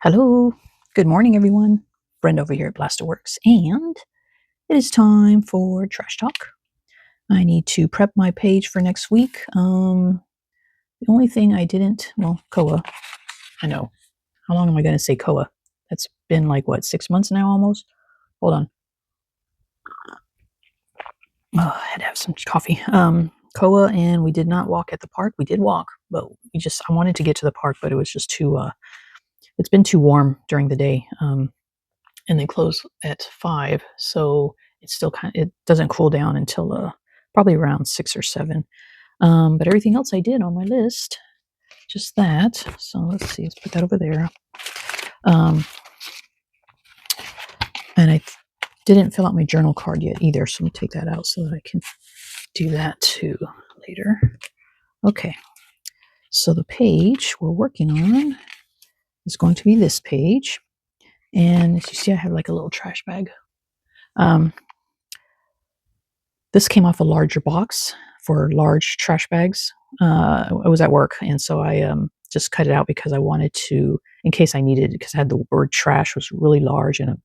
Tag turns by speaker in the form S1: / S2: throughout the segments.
S1: Hello, good morning, everyone. Brenda over here at Blaster Works, and it is time for trash talk. I need to prep my page for next week. The only thing I didn't, well, Koa. I know. How long am I going to say Koa? That's been like what, 6 months now, almost. Hold on. Oh, I had to have some coffee. Koa and we did not walk at the park. We did walk, but I wanted to get to the park, but it was just too. It's been too warm during the day. And they close at 5, so it doesn't cool down until probably around 6 or 7. But everything else I did on my list, just that. So let's see, let's put that over there. And I didn't fill out my journal card yet either, so I'm gonna take that out so that I can do that too later. Okay, so the page we're working on is going to be this page, and as you see, I have like a little trash bag. This came off a larger box for large trash bags. I was at work, and so I just cut it out because I wanted to, in case I needed it, because I had the word trash was really large and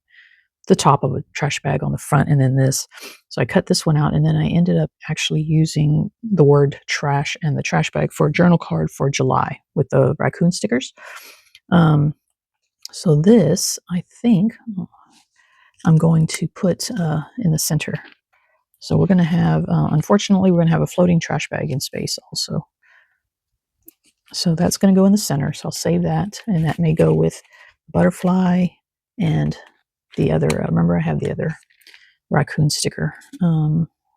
S1: the top of a trash bag on the front, and then this. So I cut this one out, and then I ended up actually using the word trash and the trash bag for a journal card for July with the raccoon stickers. So this, I think, I'm going to put in the center. So we're going to have, unfortunately, we're going to have a floating trash bag in space also. So that's going to go in the center. So I'll save that. And that may go with butterfly and the other, remember I have the other raccoon sticker.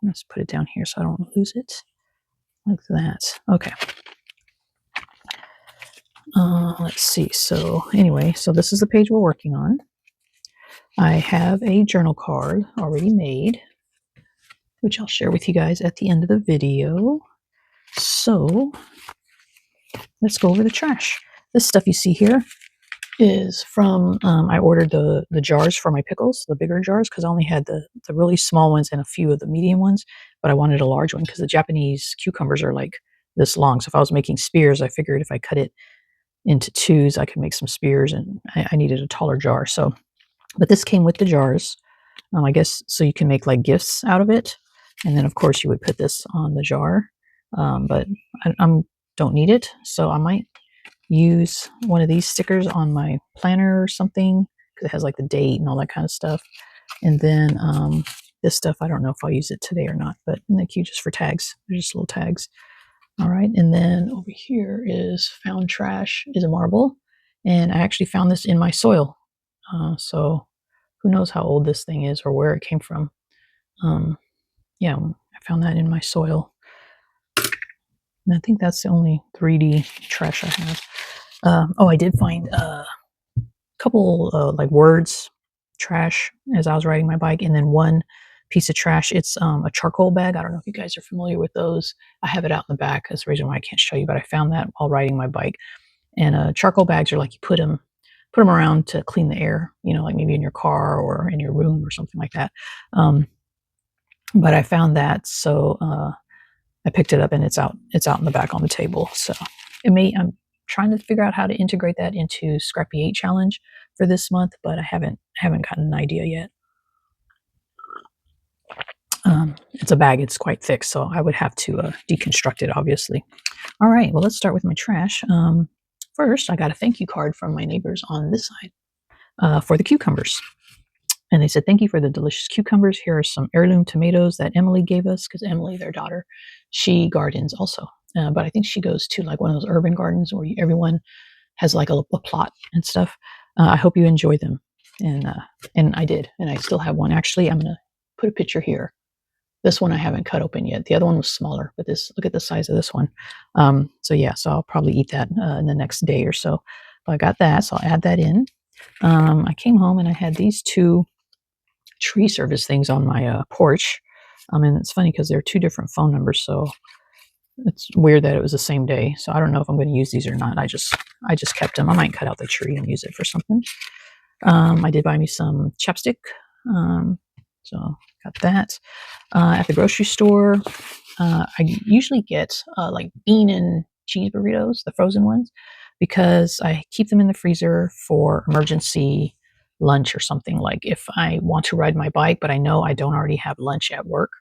S1: Let's put it down here so I don't lose it. Like that. Okay. Let's see. So anyway, so this is the page we're working on. I have a journal card already made, which I'll share with you guys at the end of the video. So let's go over the trash. This stuff you see here is from, I ordered the jars for my pickles, the bigger jars, because I only had the really small ones and a few of the medium ones, but I wanted a large one because the Japanese cucumbers are like this long. So if I was making spears, I figured if I cut it into twos, I could make some spears, and I needed a taller jar. So, but this came with the jars, I guess, so you can make like gifts out of it. And then of course you would put this on the jar, but I don't need it. So I might use one of these stickers on my planner or something, because it has like the date and all that kind of stuff. And then this stuff, I don't know if I'll use it today or not, but they're cute just for tags. They're just little tags. All right, and then over here is found trash is a marble, and I actually found this in my soil. So who knows how old this thing is or where it came from. Yeah, I found that in my soil. And I think that's the only 3D trash I have. Oh, I did find a couple like words trash as I was riding my bike, and then one piece of trash. It's a charcoal bag. I don't know if you guys are familiar with those. I have it out in the back. That's the reason why I can't show you, but I found that while riding my bike. And charcoal bags are like you put them around to clean the air, like maybe in your car or in your room or something like that. But I found that, so I picked it up, and it's out in the back on the table. So I'm trying to figure out how to integrate that into Scrappy 8 challenge for this month, but I haven't gotten an idea yet. It's a bag, it's quite thick, so I would have to deconstruct it, obviously. All right, well, let's start with my trash. First, I got a thank you card from my neighbors on this side for the cucumbers. And they said, thank you for the delicious cucumbers. Here are some heirloom tomatoes that Emily gave us, because Emily, their daughter, she gardens also. But I think she goes to like one of those urban gardens where everyone has like a plot and stuff. I hope you enjoy them. And I did. And I still have one. Actually, I'm going to put a picture here. This one I haven't cut open yet. The other one was smaller, but look at the size of this one. So yeah, so I'll probably eat that in the next day or so. But I got that, so I'll add that in. I came home and I had these two tree service things on my porch. And it's funny because they're two different phone numbers, so it's weird that it was the same day. So I don't know if I'm going to use these or not. I just kept them. I might cut out the tree and use it for something. I did buy me some chapstick, so got that at the grocery store. I usually get like bean and cheese burritos, the frozen ones, because I keep them in the freezer for emergency lunch or something. Like if I want to ride my bike, but I know I don't already have lunch at work,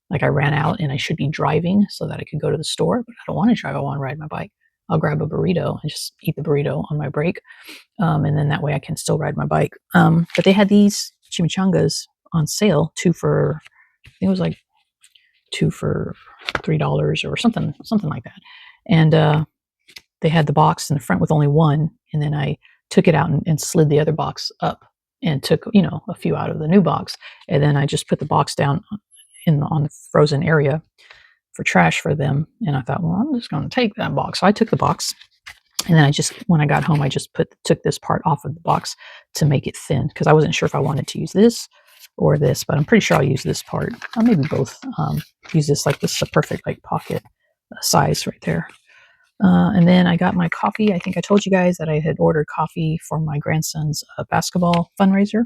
S1: like I ran out and I should be driving so that I could go to the store, but I don't want to drive. I want to ride my bike. I'll grab a burrito and just eat the burrito on my break. And then that way I can still ride my bike. But they had these chimichangas on sale, two for, I think it was like two for $3 or something like that. And they had the box in the front with only one, and then I took it out and slid the other box up and took a few out of the new box, and then I just put the box down on the frozen area for trash for them. And I thought, well, I'm just going to take that box. So I took the box, and then when I got home, I just took this part off of the box to make it thin, because I wasn't sure if I wanted to use this or this, but I'm pretty sure I'll use this part. Or maybe both. Use this, like this is a perfect like pocket size right there. And then I got my coffee. I think I told you guys that I had ordered coffee for my grandson's basketball fundraiser.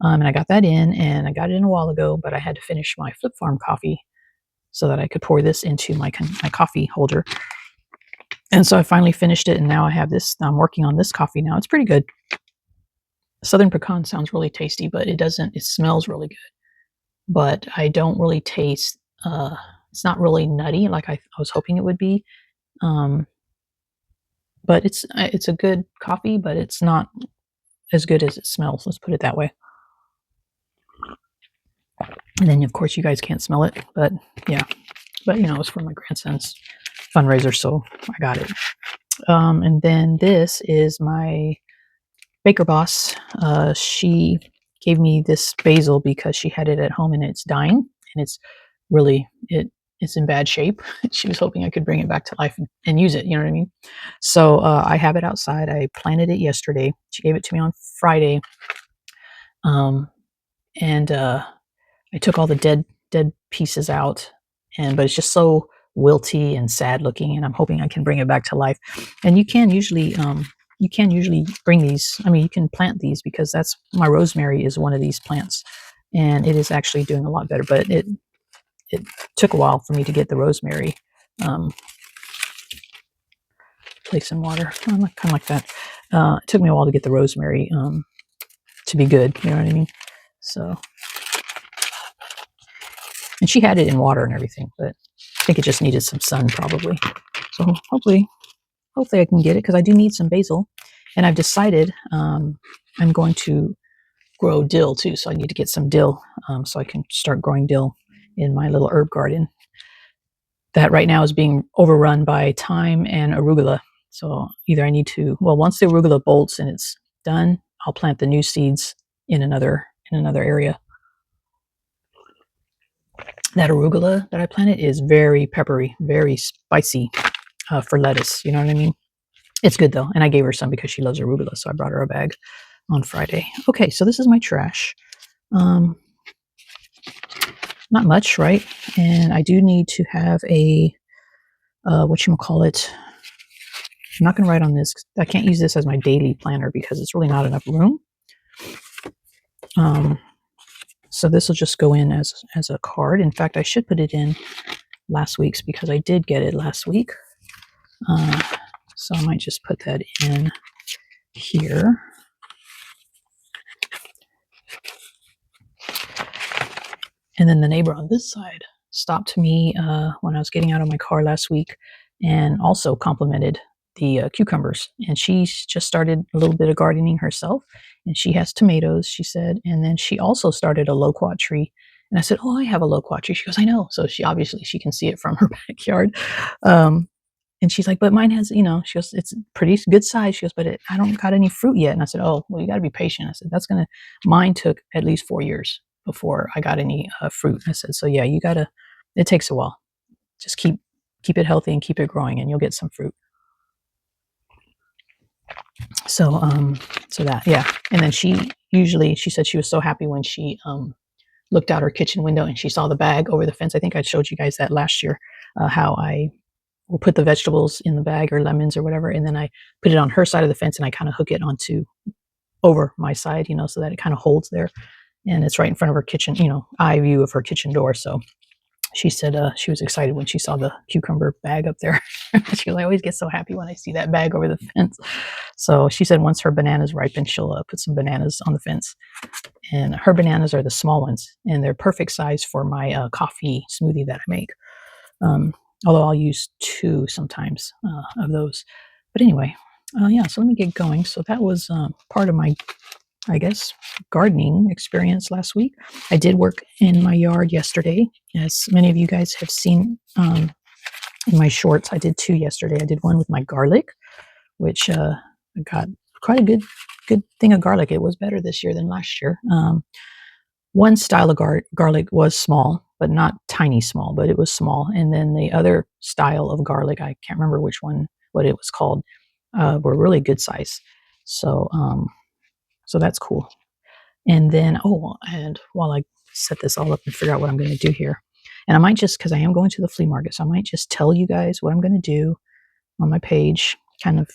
S1: And I got that in, and I got it in a while ago, but I had to finish my Flip Farm coffee so that I could pour this into my coffee holder. And so I finally finished it, and now I have this. I'm working on this coffee now. It's pretty good. Southern pecan sounds really tasty, but it doesn't. It smells really good, but I don't really taste. It's not really nutty like I was hoping it would be. But it's a good coffee, but it's not as good as it smells. Let's put it that way. And then, of course, you guys can't smell it, but yeah. But, it's for my grandson's fundraiser, so I got it. And then this is my baker boss. She gave me this basil because she had it at home and it's dying, and it's really, it's in bad shape. She was hoping I could bring it back to life and use it. You know what I mean? So I have it outside. I planted it yesterday. She gave it to me on Friday. And I took all the dead pieces out, but it's just so wilty and sad looking, and I'm hoping I can bring it back to life. And you can usually bring these. I mean, you can plant these, because that's my rosemary is one of these plants, and it is actually doing a lot better. But it took a while for me to get the rosemary place in water, kind of like that. It took me a while to get the rosemary to be good. You know what I mean? So, and she had it in water and everything, but I think it just needed some sun probably. So hopefully I can get it, because I do need some basil, and I've decided I'm going to grow dill too. So I need to get some dill so I can start growing dill in my little herb garden that right now is being overrun by thyme and arugula. So either I need to, well, once the arugula bolts and it's done, I'll plant the new seeds in another area. That arugula that I planted is very peppery, very spicy for lettuce. You know what I mean? It's good though, and I gave her some because she loves arugula, so I brought her a bag on Friday. Okay, so this is my trash. Not much, right? And I do need to have a whatchamacallit. I'm not going to write on this. I can't use this as my daily planner because it's really not enough room. So this will just go in as a card. In fact, I should put it in last week's because I did get it last week. So I might just put that in here. And then the neighbor on this side stopped me when I was getting out of my car last week and also complimented the cucumbers. And she's just started a little bit of gardening herself. And she has tomatoes, she said. And then she also started a loquat tree. And I said, oh, I have a loquat tree. She goes, I know. So she can see it from her backyard. And she's like, but mine has, she goes, it's pretty good size. She goes, but I don't got any fruit yet. And I said, oh, well, you got to be patient. I said, mine took at least 4 years before I got any fruit. I said, so yeah, it takes a while. Just keep it healthy and keep it growing and you'll get some fruit. So that, yeah. And then she said she was so happy when she looked out her kitchen window and she saw the bag over the fence. I think I showed you guys that last year, how I will put the vegetables in the bag or lemons or whatever, and then I put it on her side of the fence and I kind of hook it over my side, so that it kind of holds there. And it's right in front of her kitchen, eye view of her kitchen door. So she said she was excited when she saw the cucumber bag up there. She goes, I always get so happy when I see that bag over the fence. So she said once her bananas ripen, she'll put some bananas on the fence. And her bananas are the small ones, and they're perfect size for my coffee smoothie that I make. Although I'll use 2 sometimes of those. But anyway, yeah, so let me get going. So that was part of my, I guess, gardening experience last week. I did work in my yard yesterday, as many of you guys have seen in my shorts. I did 2 yesterday. I did one with my garlic, which I got quite a good thing of garlic. It was better this year than last year. One style of garlic was small, but not tiny small, but it was small. And then the other style of garlic, I can't remember which one, what it was called, were really good size. So, so that's cool. And then, oh, and while I set this all up and figure out what I'm going to do here, and I might just, because I am going to the flea market, so I might just tell you guys what I'm going to do on my page, kind of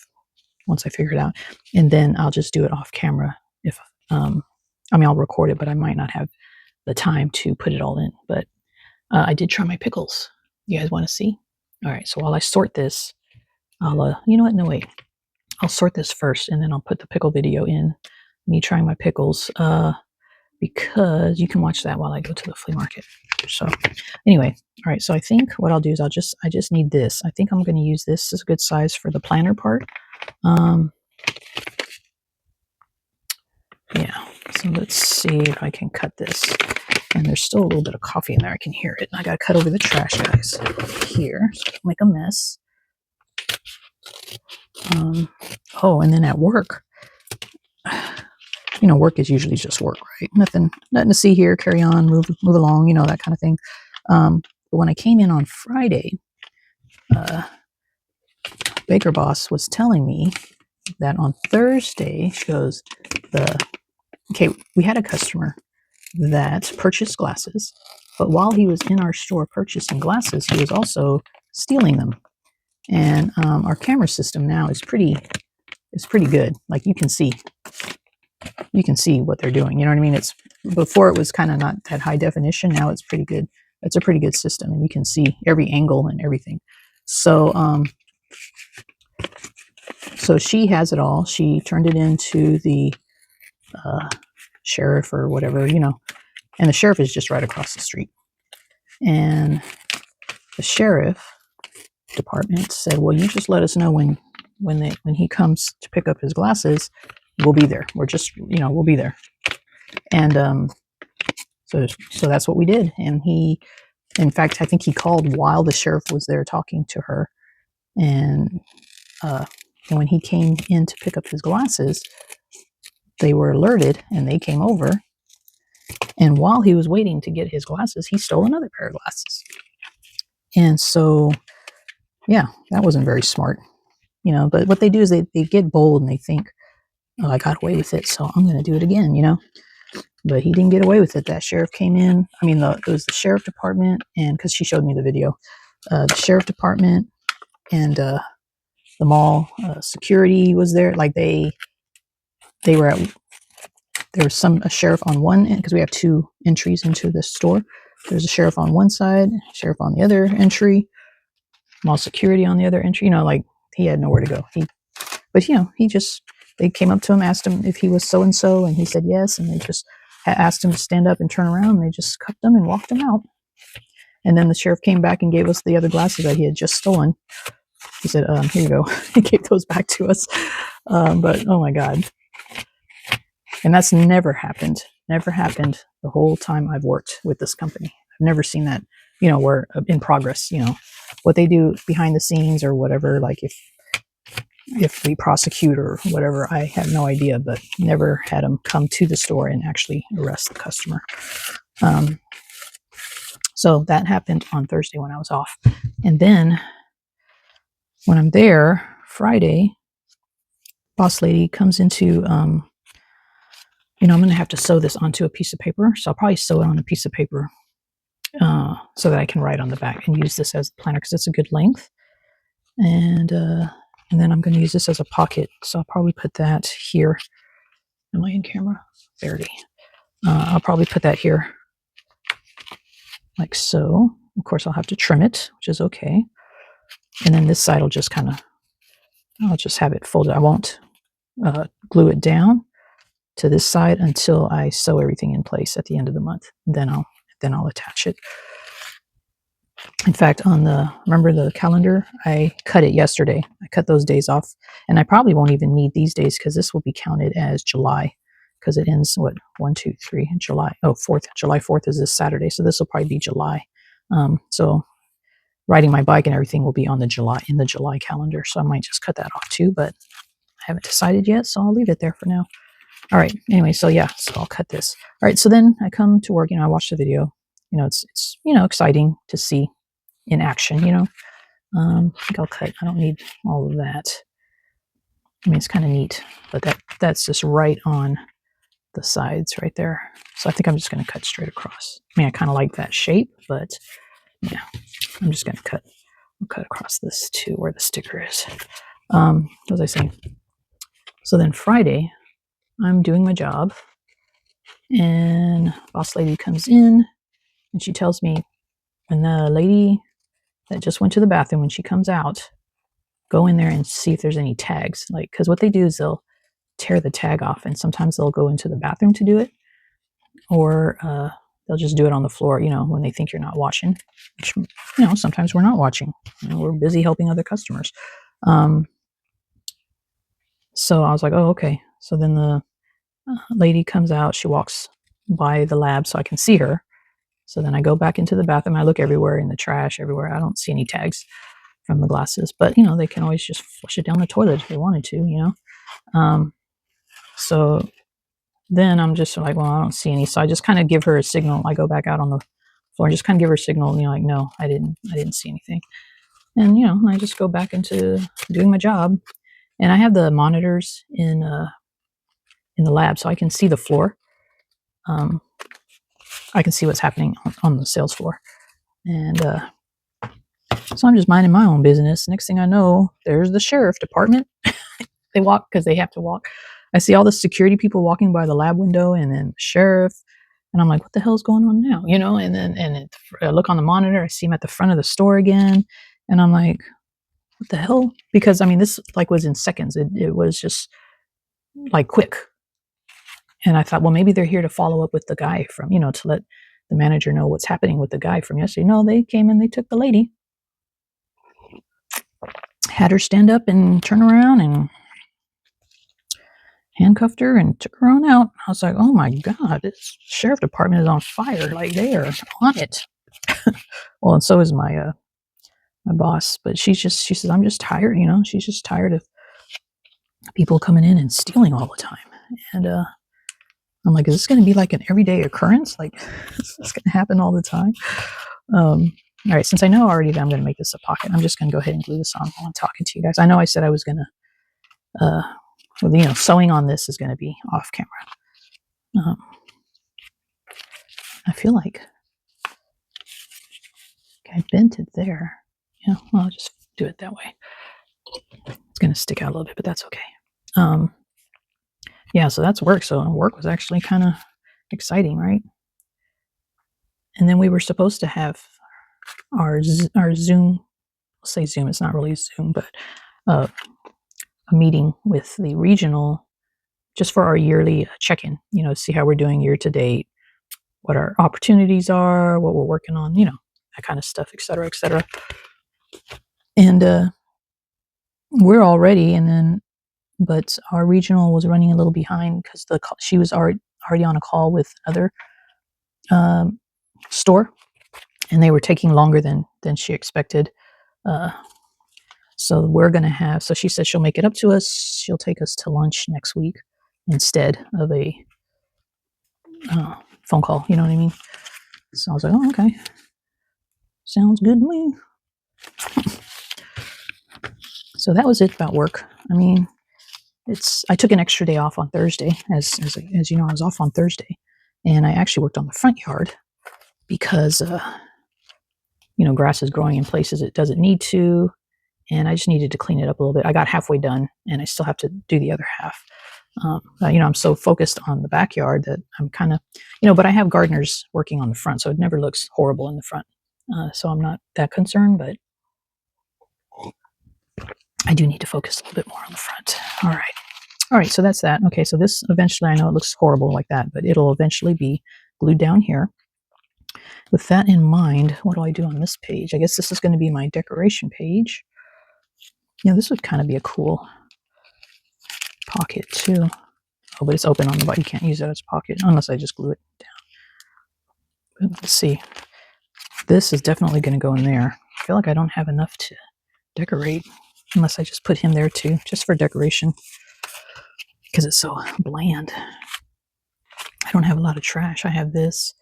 S1: once I figure it out, and then I'll just do it off camera. If I mean, I'll record it, but I might not have the time to put it all in. But I did try my pickles. You guys want to see? All right. So while I sort this, I'll you know what? No, wait. I'll sort this first, and then I'll put the pickle video in. Me trying my pickles, because you can watch that while I go to the flea market. So anyway, all right. So I think what I'll do is I just need this. I think I'm going to use this as a good size for the planter part. Yeah. So let's see if I can cut this. And there's still a little bit of coffee in there. I can hear it. I got to cut over the trash, guys. Here, so don't make a mess. Oh, and then at work, you know, work is usually just work, right? Nothing to see here. Carry on, move along, you know, that kind of thing. But when I came in on Friday, Baker Boss was telling me that on Thursday, she goes, okay, we had a customer that purchased glasses, but while he was in our store purchasing glasses, he was also stealing them. And our camera system now is pretty good. Like you can see what they're doing. You know what I mean? It's before it was kind of not that high definition. Now it's pretty good. It's a pretty good system, and you can see every angle and everything. So so she has it all. She turned it into the sheriff or whatever, you know, and the sheriff is just right across the street. And the sheriff department said, "Well, you just let us know when he comes to pick up his glasses. We'll be there. We're just, you know, we'll be there." And so that's what we did. And he, in fact, I think he called while the sheriff was there talking to her. And when he came in to pick up his glasses, they were alerted and they came over. And while he was waiting to get his glasses, he stole another pair of glasses. And so, yeah, that wasn't very smart, you know. But what they do is they get bold and they think, "Oh, I got away with it, so I'm going to do it again," you know. But he didn't get away with it. That sheriff came in. I mean, it was the sheriff department, and because she showed me the video, the sheriff department and the mall security was there. Like they were at. There was a sheriff on one end because we have 2 entries into the store. There's a sheriff on one side, sheriff on the other entry, mall security on the other entry. You know, like he had nowhere to go. But you know, they came up to him, asked him if he was so and so, and he said yes, and they just asked him to stand up and turn around, and they just cuffed him and walked him out. And then the sheriff came back and gave us the other glasses that he had just stolen. He said, "Here you go." He gave those back to us. But oh my God. And that's never happened the whole time I've worked with this company. I've never seen that, you know, where in progress, you know, what they do behind the scenes or whatever, like if we prosecute or whatever, I have no idea, but never had them come to the store and actually arrest the customer. So that happened on Thursday when I was off. And then when I'm there Friday, boss lady comes into, you know, I'm going to have to sew this onto a piece of paper. So I'll probably sew it on a piece of paper so that I can write on the back and use this as the planner because it's a good length. And then I'm going to use this as a pocket. So I'll probably put that here. Am I in camera? Barely. I'll probably put that here like so. of course, I'll have to trim it, which is okay. And then this side will just kind of, I'll just have it folded. I won't glue it down to this side until I sew everything in place at the end of the month. Then I'll attach it. In fact, remember the calendar? I cut it yesterday. I cut those days off, and I probably won't even need these days because this will be counted as July because it ends, what, 1, 2, 3, July. Oh, 4th. July 4th is this Saturday, so this will probably be July. So riding my bike and everything will be in the July calendar, so I might just cut that off too, but I haven't decided yet, so I'll leave it there for now. All right. Anyway, so yeah, so I'll cut this. All right. So then I come to work. I watch the video. It's exciting to see in action. I think I'll cut. I don't need all of that. I mean, it's kind of neat, but that's just right on the sides right there. So I think I'm just going to cut straight across. I mean, I kind of like that shape, but yeah, I'm just going to cut. I'll cut across this to where the sticker is. What was I saying? So then Friday, I'm doing my job, and boss lady comes in, and she tells me, when the lady that just went to the bathroom, when she comes out, go in there and see if there's any tags. Like, because what they do is they'll tear the tag off, and sometimes they'll go into the bathroom to do it, or they'll just do it on the floor, when they think you're not watching, which, sometimes we're not watching. We're busy helping other customers. So I was like, oh, okay. So then the lady comes out. She walks by the lab so I can see her. So then I go back into the bathroom. I look everywhere, in the trash, everywhere. I don't see any tags from the glasses, but they can always just flush it down the toilet if they wanted to. So then I'm just like, well, I don't see any. So I just kind of give her a signal. I go back out on the floor and just kind of give her a signal. Like, no, I didn't see anything. And I just go back into doing my job. And I have the monitors in the lab, so I can see the floor. I can see what's happening on the sales floor. And so I'm just minding my own business. Next thing I know, there's the sheriff department. They walk because they have to walk. I see all the security people walking by the lab window, and then the sheriff. And I'm like, what the hell's going on now? And I look on the monitor. I see him at the front of the store again. And I'm like, what the hell? Because, this was in seconds. It was just like quick. And I thought, well, maybe they're here to follow up with the guy from, to let the manager know what's happening with the guy from yesterday. No, they came and they took the lady, had her stand up and turn around and handcuffed her and took her on out. I was like, oh my God, this sheriff department is on fire. Like, they are on it. Well, and so is my boss, but she says, I'm just tired, she's just tired of people coming in and stealing all the time. And I'm like, is this going to be like an everyday occurrence? Like, is this going to happen all the time? All right, since I know already that I'm going to make this a pocket, I'm just going to go ahead and glue this on while I'm talking to you guys. I know I said I was going to, sewing on this is going to be off camera. I feel like I bent it there. Yeah, well, I'll just do it that way. It's going to stick out a little bit, but that's okay. Yeah, so that's work. So work was actually kind of exciting, right? And then we were supposed to have our Zoom, I'll say Zoom, it's not really Zoom, but a meeting with the regional just for our yearly check-in, see how we're doing year to date, what our opportunities are, what we're working on, that kind of stuff, et cetera, et cetera. And we're all ready, but our regional was running a little behind because she was already on a call with another store, and they were taking longer than she expected. So we're going to have, so she said she'll make it up to us. She'll take us to lunch next week instead of a phone call. You know what I mean? So I was like, oh, okay. Sounds good to me. So that was it about work. I took an extra day off on Thursday. As you know, I was off on Thursday. And I actually worked on the front yard because, grass is growing in places it doesn't need to. And I just needed to clean it up a little bit. I got halfway done, and I still have to do the other half. I'm so focused on the backyard that I'm kind of, but I have gardeners working on the front, so it never looks horrible in the front. so I'm not that concerned, but I do need to focus a little bit more on the front. All right. All right, so that's that. Okay, so this eventually, I know it looks horrible like that, but it'll eventually be glued down here. With that in mind, what do I do on this page? I guess this is going to be my decoration page. Yeah, this would kind of be a cool pocket too. Oh, but it's open on the bottom. You can't use that as a pocket unless I just glue it down. But let's see. This is definitely going to go in there. I feel like I don't have enough to decorate unless I just put him there too, just for decoration, because it's so bland. I don't have a lot of trash. I have this.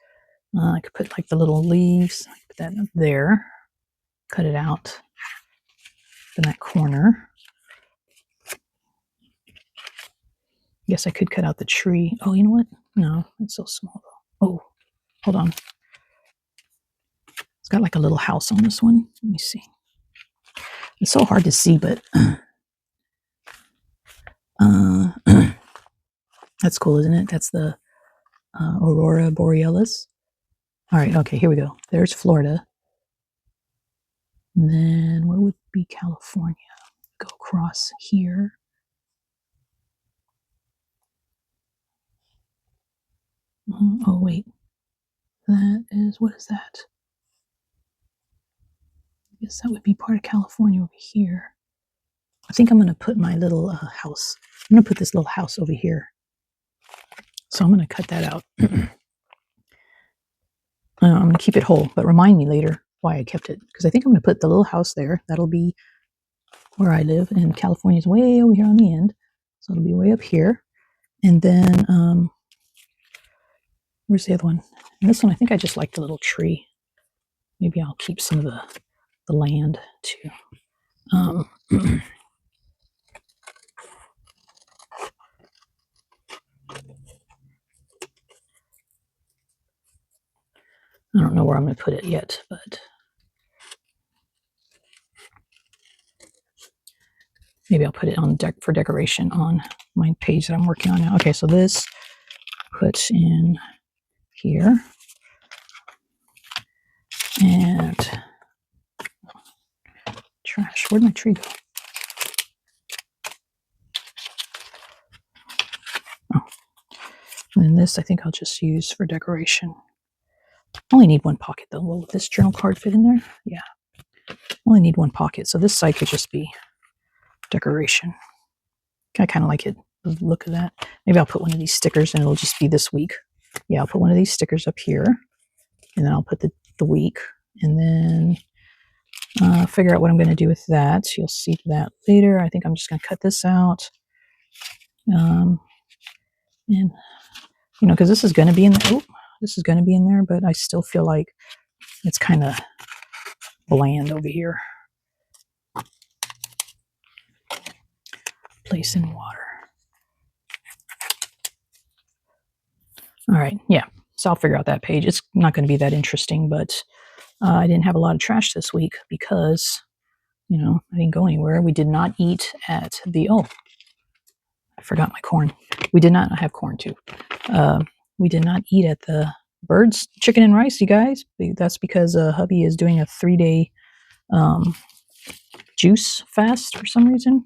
S1: I could put like the little leaves, put that up there, cut it out in that corner. Guess I could cut out the tree. Oh, you know what? No, it's so small though. Oh, hold on. It's got like a little house on this one. Let me see. It's so hard to see, but that's cool, isn't it? That's the Aurora Borealis. All right, okay, here we go. There's Florida. And then where would be California? Go across here. Oh, wait. That is, what is that? I guess that would be part of California over here. I think I'm going to put my little house. I'm going to put this little house over here. So I'm going to cut that out. I'm going to keep it whole, but remind me later why I kept it. Because I think I'm going to put the little house there. That'll be where I live. And California's way over here on the end. So it'll be way up here. And then, where's the other one? And this one, I think I just like the little tree. Maybe I'll keep some of the land too. I don't know where I'm going to put it yet, but maybe I'll put it on deck for decoration on my page that I'm working on now. Okay, so this puts in here. And trash. Where'd my tree go? Oh. And then this I think I'll just use for decoration. I only need one pocket though. Will this journal card fit in there? Yeah. Only need one pocket. So this side could just be decoration. I kind of like it, the look of that. Maybe I'll put one of these stickers and it'll just be this week. Yeah, I'll put one of these stickers up here. And then I'll put the week. And then figure out what I'm going to do with that. You'll see that later. I think I'm just going to cut this out. And, you know, because this is going to be in there. This is going to be in there, but I still feel like it's kind of bland over here. Place in water. All right, yeah. So I'll figure out that page. It's not going to be that interesting, but I didn't have a lot of trash this week because, you know, I didn't go anywhere. We did not eat at the, oh, I forgot my corn. We did not, I have corn too. We did not eat at the Birds Chicken and Rice, you guys. That's because hubby is doing a 3-day juice fast for some reason.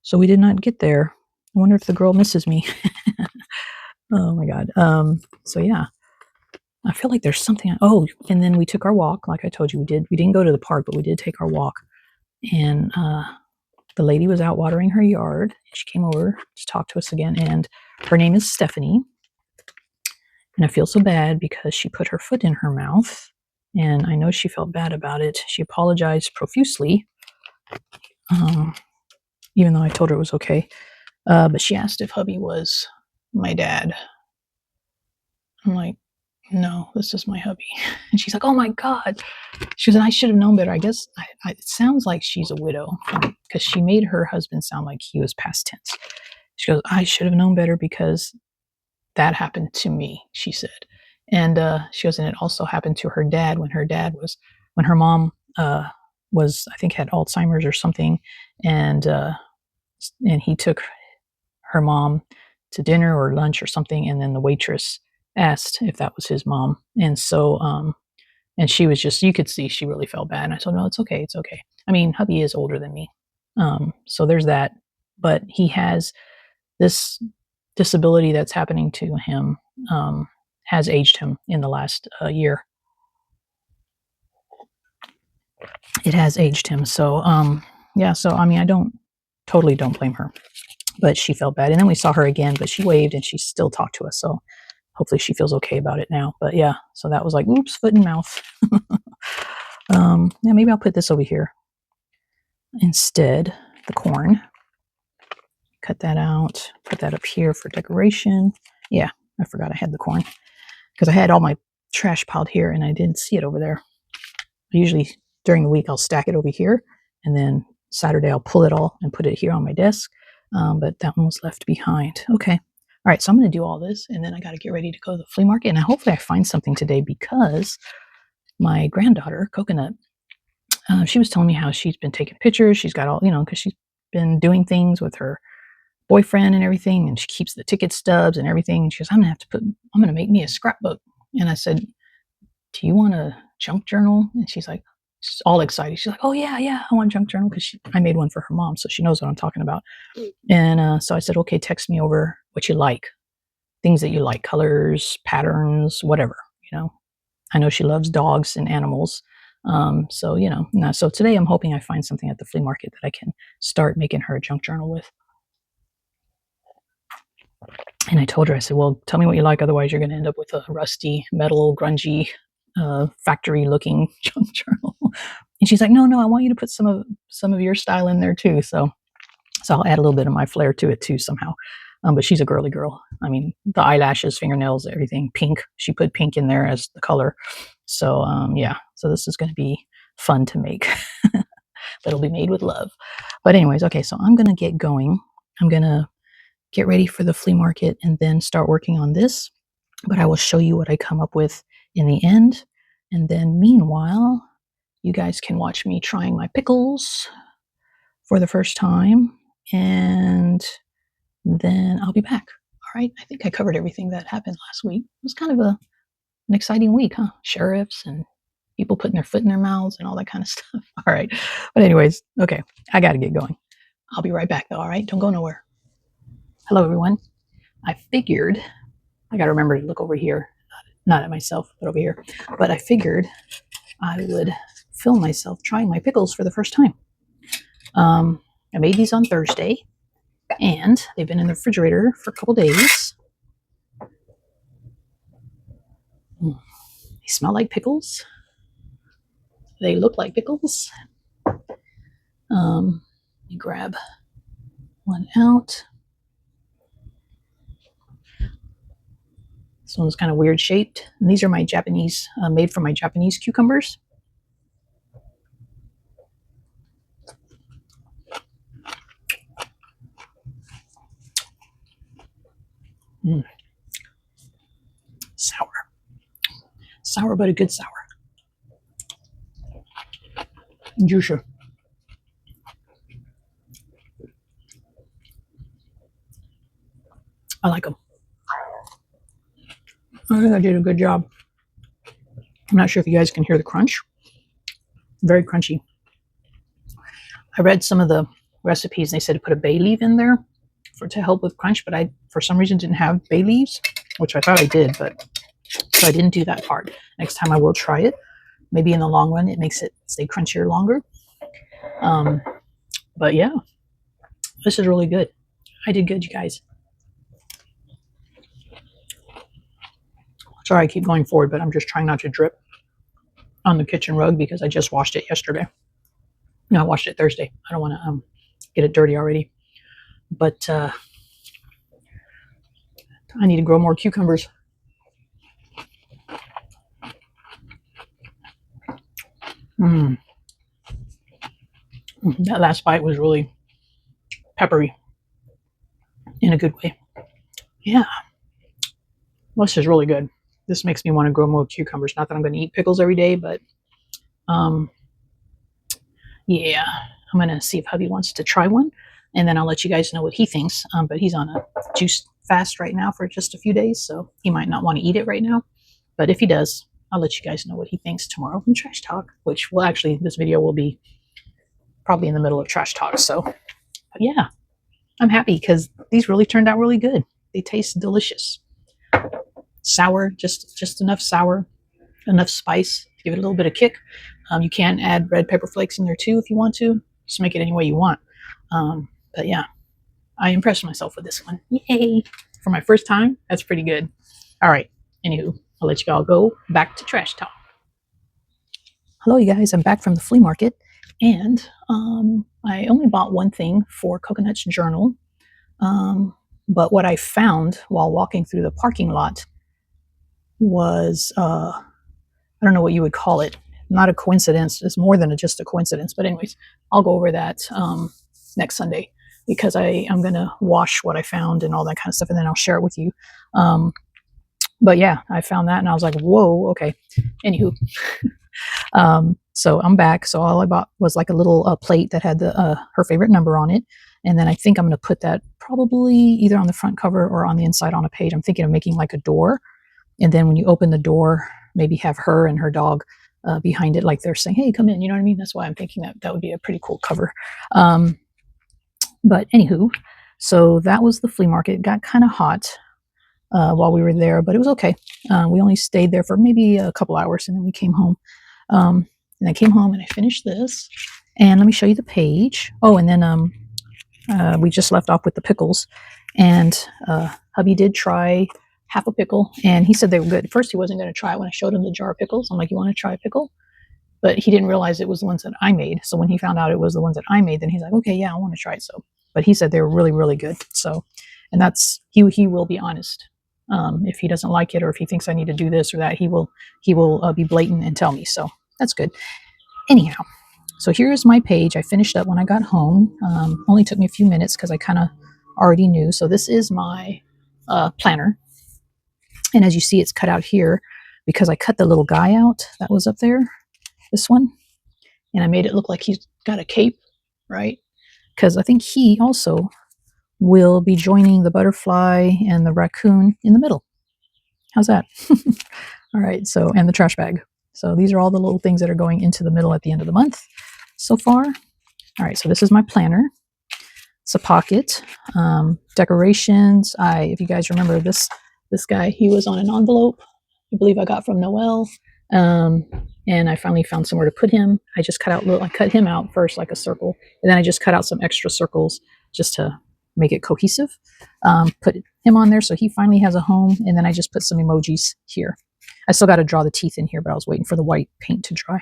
S1: So we did not get there. I wonder if the girl misses me. Oh my God. So yeah, I feel like there's something. Oh, and then we took our walk. Like I told you, we did. We didn't go to the park, but we did take our walk. And the lady was out watering her yard. She came over to talk to us again. And her name is Stephanie. And I feel so bad because she put her foot in her mouth. And I know she felt bad about it. She apologized profusely, even though I told her it was okay. But she asked if hubby was my dad. I'm like, no, this is my hubby. And she's like, oh my God. She goes, I should have known better. I guess it sounds like she's a widow because she made her husband sound like he was past tense. She goes, I should have known better because that happened to me, she said. And she goes, and it also happened to her dad when her mom was, I think, had Alzheimer's or something. And he took her mom to dinner or lunch or something. And then the waitress asked if that was his mom. And so And she was just, you could see she really felt bad. And I told her, no, it's okay. It's okay. I mean, hubby is older than me. So there's that. But he has this disability that's happening to him, has aged him in the last year. It has aged him. So, yeah. So, I mean, I totally don't blame her. But she felt bad. And then we saw her again, but she waved and she still talked to us. So hopefully she feels okay about it now. But yeah, so that was like, oops, foot and mouth. Yeah, maybe I'll put this over here instead, the corn. Cut that out, put that up here for decoration. Yeah, I forgot I had the corn because I had all my trash piled here and I didn't see it over there. Usually during the week, I'll stack it over here, and then Saturday, I'll pull it all and put it here on my desk. But that one was left behind. Okay. All right. So I'm going to do all this, and then I got to get ready to go to the flea market. And hopefully I find something today because my granddaughter, Coconut, she was telling me how she's been taking pictures. She's got all, because she's been doing things with her boyfriend and everything, and she keeps the ticket stubs and everything. And she goes, I'm going to make me a scrapbook. And I said, do you want a junk journal? And she's like, she's all excited. She's like, oh yeah, I want a junk journal because I made one for her mom, so she knows what I'm talking about. And so I said, okay, text me over what you like, things that you like, colors, patterns, whatever. I know she loves dogs and animals. So so today I'm hoping I find something at the flea market that I can start making her a junk journal with. And I told her, I said, well, tell me what you like. Otherwise, you're going to end up with a rusty, metal, grungy, factory-looking junk journal. And she's like, no, I want you to put some of your style in there too. So I'll add a little bit of my flair to it too somehow. But she's a girly girl. I mean, the eyelashes, fingernails, everything, pink. She put pink in there as the color. So yeah. So this is going to be fun to make. That'll be made with love. But anyways, okay. So I'm going to get going. I'm going to get ready for the flea market and then start working on this. But I will show you what I come up with in the end. And then meanwhile, you guys can watch me trying my pickles for the first time. And then I'll be back. All right. I think I covered everything that happened last week. It was kind of an exciting week, huh? Sheriffs and people putting their foot in their mouths and all that kind of stuff. All right. But anyways, okay. I got to get going. I'll be right back though. All right. Don't go nowhere. Hello, everyone. I figured, I got to remember to look over here, not at myself, but over here. But I figured I would film myself trying my pickles for the first time. I made these on Thursday, and they've been in the refrigerator for a couple days. They smell like pickles. They look like pickles. Let me grab one out. This one's kind of weird shaped. And these are my Japanese, made from my Japanese cucumbers. Sour, but a good sour. Juicy. I like them. I think I did a good job. I'm not sure if you guys can hear the crunch. Very crunchy. I read some of the recipes and they said to put a bay leaf in there to help with crunch, but I, for some reason, didn't have bay leaves, which I thought I did, but so I didn't do that part. Next time I will try it. Maybe in the long run, it makes it stay crunchier longer. But yeah, this is really good. I did good, you guys. Sorry, I keep going forward, but I'm just trying not to drip on the kitchen rug because I just washed it yesterday. No, I washed it Thursday. I don't want to get it dirty already. But I need to grow more cucumbers. That last bite was really peppery in a good way. Yeah. This is really good. This makes me want to grow more cucumbers. Not that I'm going to eat pickles every day, but yeah, I'm going to see if hubby wants to try one, and then I'll let you guys know what he thinks. But he's on a juice fast right now for just a few days, so he might not want to eat it right now. But if he does, I'll let you guys know what he thinks tomorrow in Trash Talk, which will actually, this video will be probably in the middle of Trash Talk. So, but yeah, I'm happy because these really turned out really good. They taste delicious. Sour, just enough sour, enough spice to give it a little bit of kick. You can add red pepper flakes in there too if you want to. Just make it any way you want. But yeah, I impressed myself with this one. Yay! For my first time, that's pretty good. All right. Anywho, I'll let you all go back to Trash Talk. Hello, you guys. I'm back from the flea market, and I only bought one thing for Coconut's journal. But what I found while walking through the parking lot was I don't know what you would call it. Not a coincidence. It's more than just a coincidence. But anyways, I'll go over that next Sunday because I'm going to wash what I found and all that kind of stuff, and then I'll share it with you. But yeah, I found that, and I was like, whoa, okay. Anywho. So I'm back. So all I bought was like a little plate that had the her favorite number on it. And then I think I'm going to put that probably either on the front cover or on the inside on a page. I'm thinking of making like a door. And then when you open the door, maybe have her and her dog behind it, like they're saying, hey, come in. You know what I mean? That's why I'm thinking that would be a pretty cool cover. But anywho, so that was the flea market. It got kind of hot while we were there, but it was okay. We only stayed there for maybe a couple hours and then we came home. And I came home and I finished this. And let me show you the page. Oh, and then we just left off with the pickles. And hubby did try half a pickle, and he said they were good. At first, he wasn't going to try it when I showed him the jar of pickles. I'm like, you want to try a pickle? But he didn't realize it was the ones that I made. So when he found out it was the ones that I made, then he's like, okay, yeah, I want to try it. So, but he said they were really, really good. So, and that's, he will be honest. If he doesn't like it or if he thinks I need to do this or that, he will be blatant and tell me. So that's good. Anyhow, so here's my page. I finished up when I got home. Only took me a few minutes because I kind of already knew. So this is my planner. And as you see, it's cut out here because I cut the little guy out that was up there, this one. And I made it look like he's got a cape, right? Because I think he also will be joining the butterfly and the raccoon in the middle. How's that? All right, so, and the trash bag. So these are all the little things that are going into the middle at the end of the month so far. All right, so this is my planner. It's a pocket. Decorations. If you guys remember this guy, he was on an envelope, I believe I got from Noelle. And I finally found somewhere to put him. I just I cut him out first like a circle, and then I just cut out some extra circles just to make it cohesive. Put him on there so he finally has a home, and then I just put some emojis here. I still got to draw the teeth in here, but I was waiting for the white paint to dry.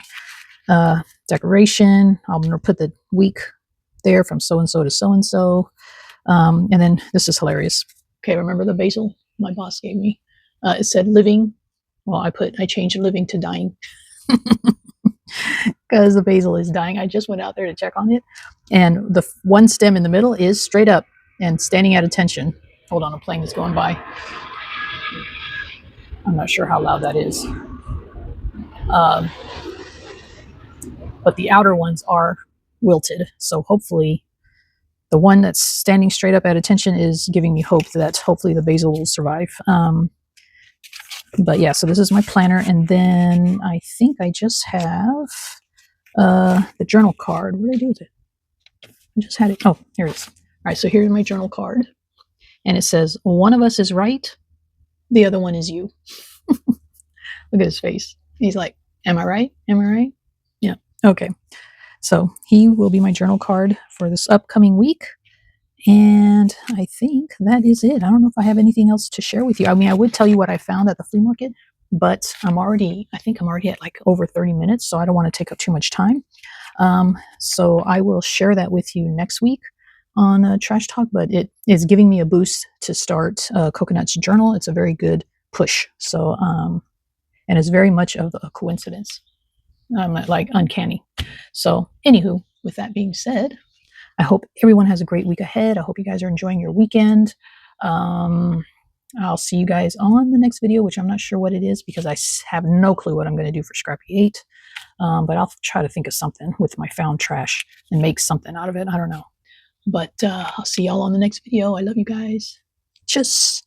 S1: Decoration. I'm going to put the week there from so-and-so to so-and-so. And then this is hilarious. Okay, remember the basil my boss gave me? It said living. Well, I changed living to dying because the basil is dying. I just went out there to check on it. And the one stem in the middle is straight up and standing at attention. Hold on, a plane is going by. I'm not sure how loud that is. But the outer ones are wilted. So hopefully the one that's standing straight up at attention is giving me hope that hopefully the basil will survive. But yeah, so this is my planner. And then I think I just have the journal card. What did I do with it? I just had it. Oh, here it is. All right, so here's my journal card. And it says, one of us is right, the other one is you. Look at his face. He's like, am I right? Am I right? Yeah. Okay. So he will be my journal card for this upcoming week. And I think that is it. I don't know if I have anything else to share with you. I mean, I would tell you what I found at the flea market, but I think I'm already at like over 30 minutes, so I don't want to take up too much time. So I will share that with you next week on Trash Talk, but it is giving me a boost to start Coconut's journal. It's a very good push. So, and it's very much of a coincidence. Like uncanny. So anywho, with that being said, I hope everyone has a great week ahead. I hope you guys are enjoying your weekend. I'll see you guys on the next video, which I'm not sure what it is because I have no clue what I'm going to do for Scrappy 8. But I'll try to think of something with my found trash and make something out of it. I don't know. But I'll see y'all on the next video. I love you guys. Tschüss.